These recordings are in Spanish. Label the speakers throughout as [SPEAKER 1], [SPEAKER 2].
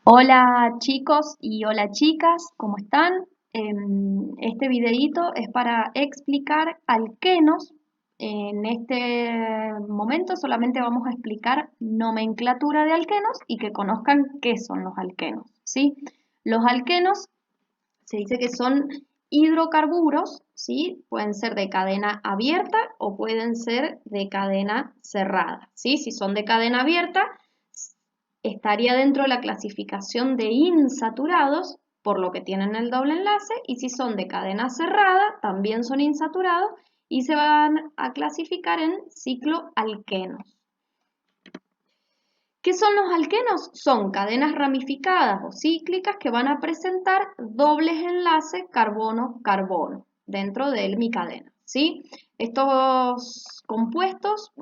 [SPEAKER 1] Hola chicos y hola chicas, ¿cómo están? Este videíto es para explicar alquenos. En este momento solamente vamos a explicar nomenclatura de alquenos y que conozcan qué son los alquenos, ¿sí? Los alquenos se dice que son hidrocarburos, ¿sí? Pueden ser de cadena abierta o pueden ser de cadena cerrada, ¿sí? Si son de cadena abierta, estaría dentro de la clasificación de insaturados, por lo que tienen el doble enlace, y si son de cadena cerrada, también son insaturados y se van a clasificar en cicloalquenos. ¿Qué son los alquenos? Son cadenas ramificadas o cíclicas que van a presentar dobles enlaces carbono-carbono dentro de mi cadena, ¿sí? Estos compuestos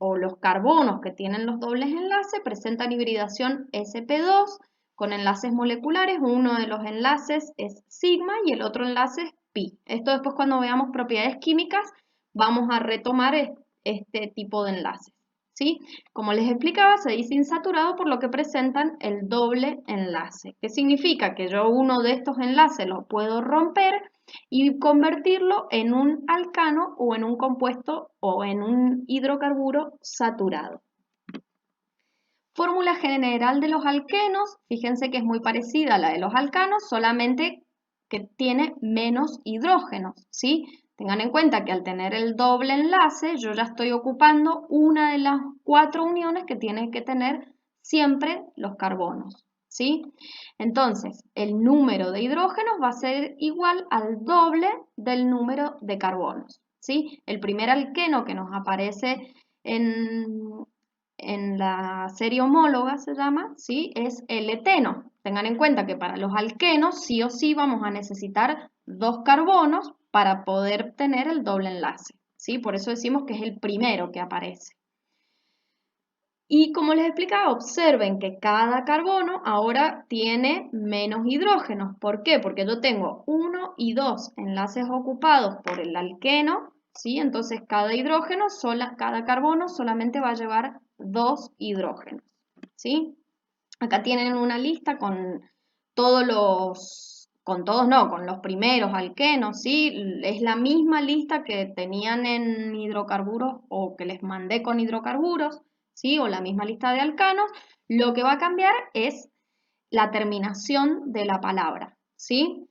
[SPEAKER 1] o los carbonos que tienen los dobles enlaces presentan hibridación sp2 con enlaces moleculares. Uno de los enlaces es sigma y el otro enlace es pi. Esto después cuando veamos propiedades químicas vamos a retomar este tipo de enlaces, ¿sí? Como les explicaba, se dice insaturado por lo que presentan el doble enlace. ¿Qué significa? Que yo uno de estos enlaces lo puedo romper y convertirlo en un alcano o en un compuesto o en un hidrocarburo saturado. Fórmula general de los alquenos, fíjense que es muy parecida a la de los alcanos, solamente que tiene menos hidrógenos, ¿sí? Tengan en cuenta que al tener el doble enlace, yo ya estoy ocupando una de las 4 uniones que tienen que tener siempre los carbonos, ¿sí? Entonces, el número de hidrógenos va a ser igual al doble del número de carbonos, ¿sí? El primer alqueno que nos aparece en, en la serie homóloga, se llama, ¿sí? Es el eteno. Tengan en cuenta que para los alquenos sí o sí vamos a necesitar dos carbonos para poder tener el doble enlace, ¿sí? Por eso decimos que es el primero que aparece. Y como les explicaba, observen que cada carbono ahora tiene menos hidrógenos. ¿Por qué? Porque yo tengo uno y dos enlaces ocupados por el alqueno, ¿sí? Entonces cada carbono solamente va a llevar dos hidrógenos, ¿sí? Acá tienen una lista con todos con todos no, con los primeros alquenos, ¿sí? Es la misma lista que tenían en hidrocarburos o que les mandé con hidrocarburos, ¿sí? O la misma lista de alcanos. Lo que va a cambiar es la terminación de la palabra, ¿sí?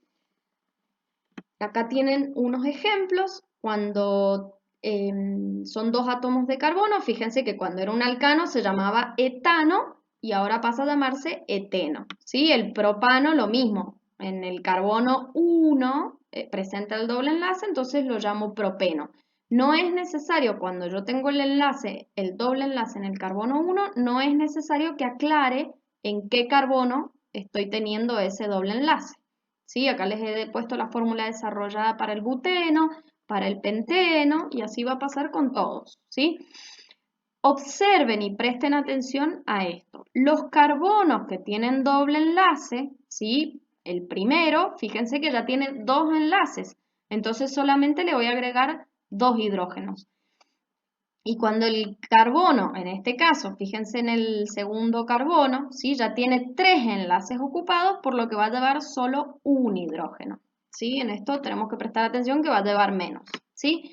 [SPEAKER 1] Acá tienen unos ejemplos. Cuando son dos átomos de carbono, fíjense que cuando era un alcano se llamaba etano y ahora pasa a llamarse eteno, ¿sí? El propano lo mismo. En el carbono 1 presenta el doble enlace, entonces lo llamo propeno. No es necesario, cuando yo tengo el enlace, el doble enlace en el carbono 1, no es necesario que aclare en qué carbono estoy teniendo ese doble enlace. ¿Sí? Acá les he puesto la fórmula desarrollada para el buteno, para el penteno, y así va a pasar con todos, ¿sí? Observen y presten atención a esto. Los carbonos que tienen doble enlace, ¿sí? El primero, fíjense que ya tiene dos enlaces, entonces solamente le voy a agregar dos hidrógenos. Y cuando el carbono, en este caso, fíjense en el segundo carbono, ¿sí? Ya tiene tres enlaces ocupados, por lo que va a llevar solo un hidrógeno, ¿sí? En esto tenemos que prestar atención que va a llevar menos, ¿sí?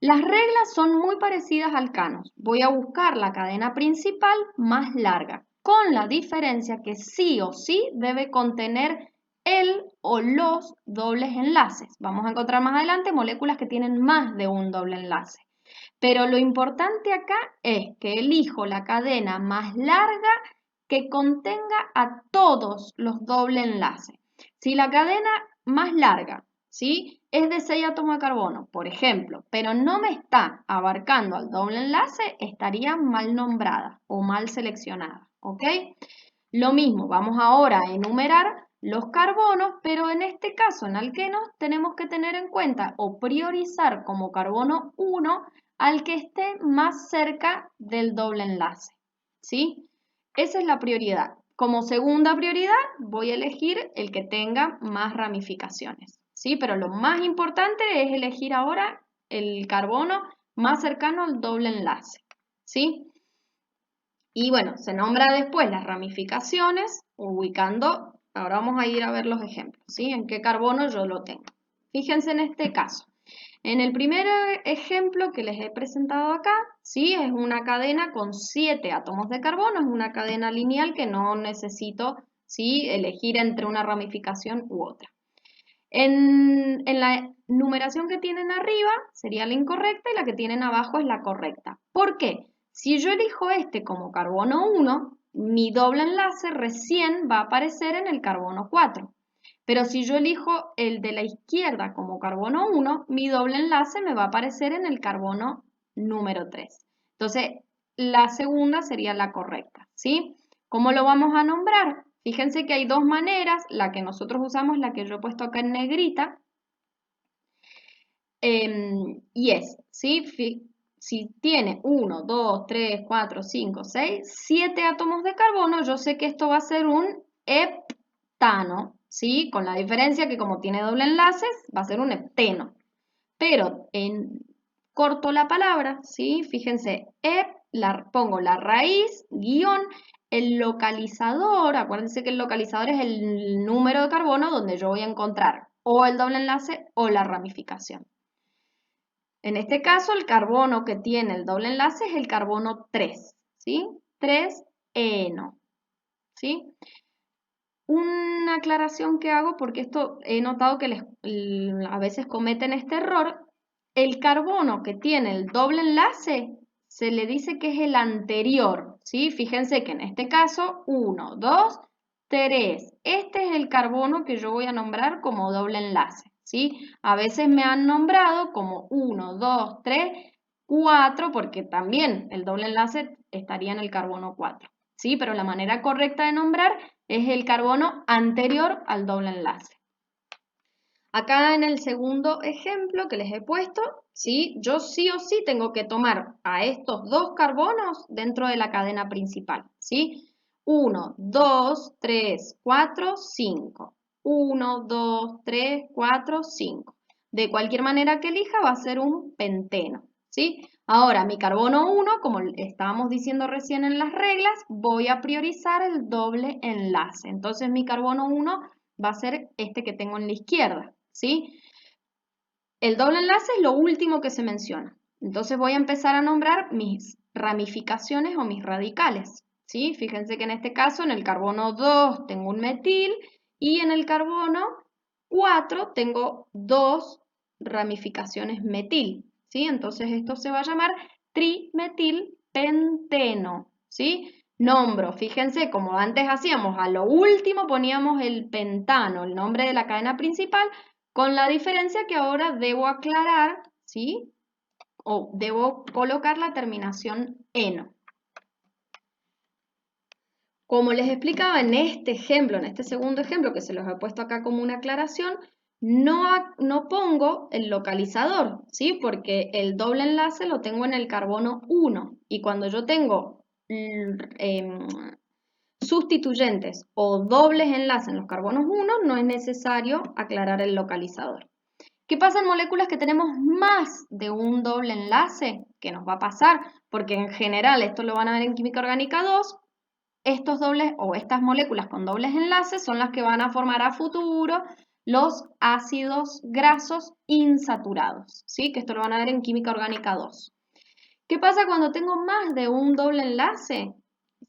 [SPEAKER 1] Las reglas son muy parecidas al canos. Voy a buscar la cadena principal más larga, con la diferencia que sí o sí debe contener el o los dobles enlaces. Vamos a encontrar más adelante moléculas que tienen más de un doble enlace. Pero lo importante acá es que elijo la cadena más larga que contenga a todos los doble enlaces. Si la cadena más larga, ¿sí? Es de 6 átomos de carbono, por ejemplo, pero no me está abarcando al doble enlace, estaría mal nombrada o mal seleccionada, ¿ok? Lo mismo, vamos ahora a enumerar los carbonos, pero en este caso, en alquenos, tenemos que tener en cuenta o priorizar como carbono 1 al que esté más cerca del doble enlace, ¿sí? Esa es la prioridad. Como segunda prioridad, voy a elegir el que tenga más ramificaciones, ¿sí? Pero lo más importante es elegir ahora el carbono más cercano al doble enlace, ¿sí? Y bueno, se nombra después las ramificaciones, ubicando, ahora vamos a ir a ver los ejemplos, ¿sí? En qué carbono yo lo tengo. Fíjense en este caso. En el primer ejemplo que les he presentado acá, ¿sí? Es una cadena con 7 átomos de carbono, es una cadena lineal que no necesito, ¿sí? Elegir entre una ramificación u otra. En la numeración que tienen arriba sería la incorrecta y la que tienen abajo es la correcta. ¿Por qué? Si yo elijo este como carbono 1, mi doble enlace recién va a aparecer en el carbono 4. Pero si yo elijo el de la izquierda como carbono 1, mi doble enlace me va a aparecer en el carbono número 3. Entonces, la segunda sería la correcta, ¿sí? ¿Cómo lo vamos a nombrar? Fíjense que hay dos maneras, la que nosotros usamos, la que yo he puesto acá en negrita, y es, ¿sí? Si tiene 1, 2, 3, 4, 5, 6, 7 átomos de carbono, yo sé que esto va a ser un heptano, ¿sí? Con la diferencia que como tiene doble enlace, va a ser un hepteno. Pero corto la palabra, ¿sí? Fíjense, pongo la raíz, guión, el localizador, acuérdense que el localizador es el número de carbono donde yo voy a encontrar o el doble enlace o la ramificación. En este caso, el carbono que tiene el doble enlace es el carbono 3, ¿sí? 3-eno, ¿sí? Una aclaración que hago, porque esto he notado que a veces cometen este error, el carbono que tiene el doble enlace se le dice que es el anterior, ¿sí? Fíjense que en este caso, 1, 2, 3. Este es el carbono que yo voy a nombrar como doble enlace, ¿sí? A veces me han nombrado como 1, 2, 3, 4, porque también el doble enlace estaría en el carbono 4, ¿sí? Pero la manera correcta de nombrar es el carbono anterior al doble enlace. Acá en el segundo ejemplo que les he puesto, ¿sí? Yo sí o sí tengo que tomar a estos dos carbonos dentro de la cadena principal, ¿sí? 1, 2, 3, 4, 5. 1, 2, 3, 4, 5. De cualquier manera que elija va a ser un penteno, ¿sí? Ahora, mi carbono 1, como estábamos diciendo recién en las reglas, voy a priorizar el doble enlace. Entonces mi carbono 1 va a ser este que tengo en la izquierda, ¿sí? El doble enlace es lo último que se menciona. Entonces voy a empezar a nombrar mis ramificaciones o mis radicales, ¿sí? Fíjense que en este caso en el carbono 2 tengo un metil y en el carbono 4 tengo dos ramificaciones metil, ¿sí? Entonces esto se va a llamar trimetilpenteno, ¿sí? Nombro, fíjense, como antes hacíamos, a lo último poníamos el pentano, el nombre de la cadena principal, con la diferencia que ahora debo aclarar, ¿sí? O debo colocar la terminación eno. Como les explicaba en este ejemplo, en este segundo ejemplo, que se los he puesto acá como una aclaración, no pongo el localizador, ¿sí? Porque el doble enlace lo tengo en el carbono 1 y cuando yo tengo sustituyentes o dobles enlaces en los carbonos 1, no es necesario aclarar el localizador. ¿Qué pasa en moléculas que tenemos más de un doble enlace? ¿Qué nos va a pasar? Porque en general, esto lo van a ver en química orgánica 2, estos dobles o estas moléculas con dobles enlaces son las que van a formar a futuro los ácidos grasos insaturados, ¿sí? Que esto lo van a ver en química orgánica 2. ¿Qué pasa cuando tengo más de un doble enlace?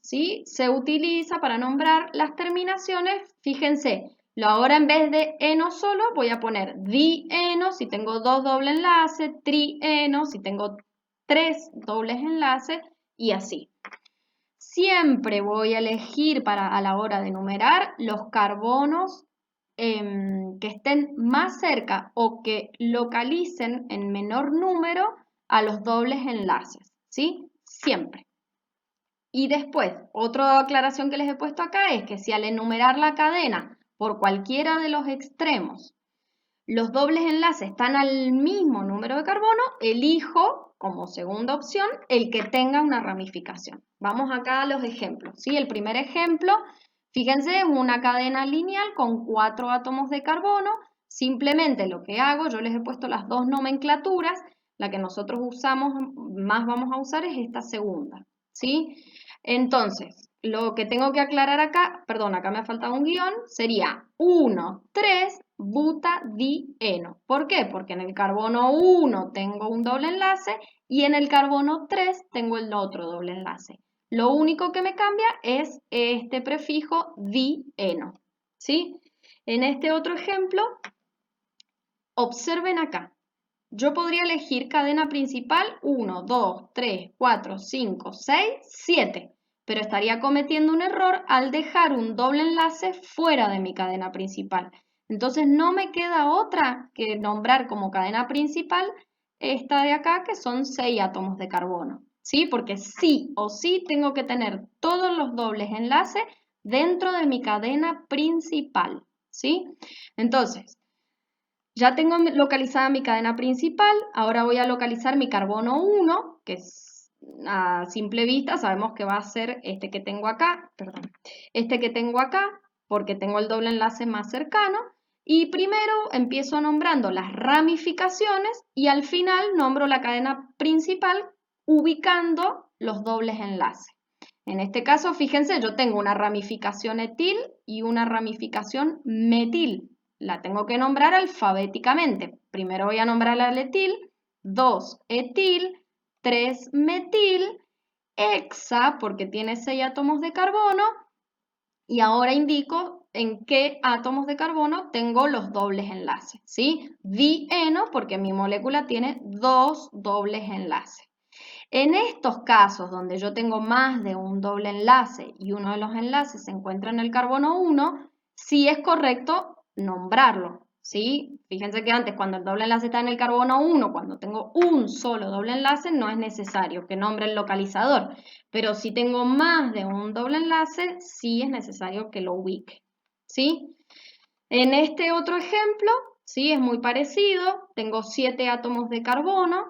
[SPEAKER 1] ¿Sí? Se utiliza para nombrar las terminaciones, fíjense, ahora en vez de eno solo voy a poner dieno si tengo dos dobles enlaces, trieno si tengo tres dobles enlaces y así. Siempre voy a elegir a la hora de numerar los carbonos que estén más cerca o que localicen en menor número a los dobles enlaces, ¿sí? Siempre. Y después, otra aclaración que les he puesto acá es que si al enumerar la cadena por cualquiera de los extremos, los dobles enlaces están al mismo número de carbono, elijo como segunda opción el que tenga una ramificación. Vamos acá a los ejemplos, ¿sí? El primer ejemplo, fíjense, es una cadena lineal con 4 átomos de carbono. Simplemente lo que hago, yo les he puesto las dos nomenclaturas, la que nosotros usamos, más vamos a usar es esta segunda, ¿sí? Entonces, lo que tengo que aclarar acá, perdón, acá me ha faltado un guión, sería 1, 3, butadieno. ¿Por qué? Porque en el carbono 1 tengo un doble enlace y en el carbono 3 tengo el otro doble enlace. Lo único que me cambia es este prefijo dieno, ¿sí? En este otro ejemplo, observen acá. Yo podría elegir cadena principal 1, 2, 3, 4, 5, 6, 7, pero estaría cometiendo un error al dejar un doble enlace fuera de mi cadena principal. Entonces no me queda otra que nombrar como cadena principal esta de acá, que son 6 átomos de carbono, ¿sí? Porque sí o sí tengo que tener todos los dobles enlaces dentro de mi cadena principal, ¿sí? Entonces, ya tengo localizada mi cadena principal, ahora voy a localizar mi carbono 1, que es a simple vista sabemos que va a ser este que tengo acá, perdón, este que tengo acá, porque tengo el doble enlace más cercano, y primero empiezo nombrando las ramificaciones y al final nombro la cadena principal ubicando los dobles enlaces. En este caso, fíjense, yo tengo una ramificación etil y una ramificación metil. La tengo que nombrar alfabéticamente. Primero voy a nombrar al etil, 2 etil, 3 metil, hexa, porque tiene 6 átomos de carbono, y ahora indico en qué átomos de carbono tengo los dobles enlaces, ¿sí? Dieno, porque mi molécula tiene 2 dobles enlaces. En estos casos donde yo tengo más de un doble enlace y uno de los enlaces se encuentra en el carbono 1, sí es correcto nombrarlo, ¿sí? Fíjense que antes cuando el doble enlace está en el carbono 1, cuando tengo un solo doble enlace, no es necesario que nombre el localizador, pero si tengo más de un doble enlace, sí es necesario que lo ubique, ¿sí? En este otro ejemplo, sí, es muy parecido, tengo 7 átomos de carbono,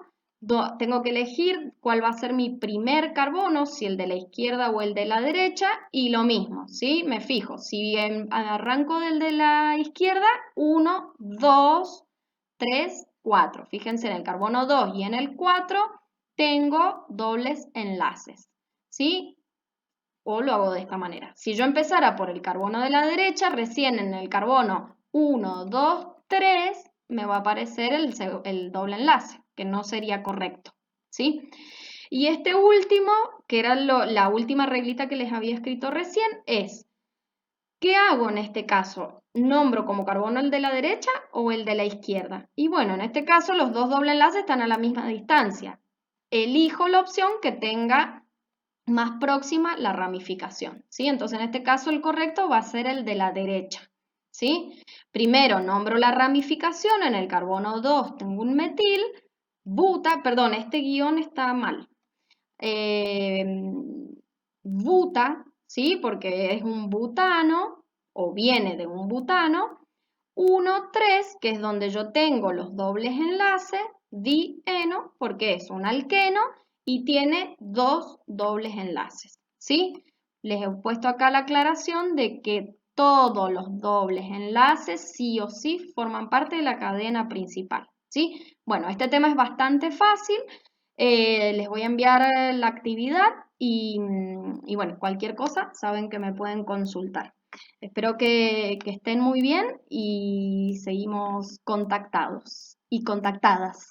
[SPEAKER 1] tengo que elegir cuál va a ser mi primer carbono, si el de la izquierda o el de la derecha, y lo mismo, ¿sí? Me fijo, si arranco del de la izquierda, 1, 2, 3, 4. Fíjense, en el carbono 2 y en el 4 tengo dobles enlaces, ¿sí? O lo hago de esta manera. Si yo empezara por el carbono de la derecha, recién en el carbono 1, 2, 3 me va a aparecer el doble enlace, que no sería correcto, ¿sí? Y este último, que era la última reglita que les había escrito recién, es, ¿qué hago en este caso? ¿Nombro como carbono el de la derecha o el de la izquierda? Y bueno, en este caso los dos doble enlaces están a la misma distancia. Elijo la opción que tenga más próxima la ramificación, ¿sí? Entonces, en este caso, el correcto va a ser el de la derecha, ¿sí? Primero nombro la ramificación, en el carbono 2 tengo un metil, perdón, este guión está mal. Eh, buta, ¿sí? Porque es un butano, o viene de un butano. 1, 3, que es donde yo tengo los dobles enlaces, dieno, porque es un alqueno y tiene 2 dobles enlaces, ¿sí? Les he puesto acá la aclaración de que todos los dobles enlaces sí o sí forman parte de la cadena principal, ¿sí? Bueno, este tema es bastante fácil. Les voy a enviar la actividad y bueno, cualquier cosa saben que me pueden consultar. Espero que estén muy bien y seguimos contactados y contactadas.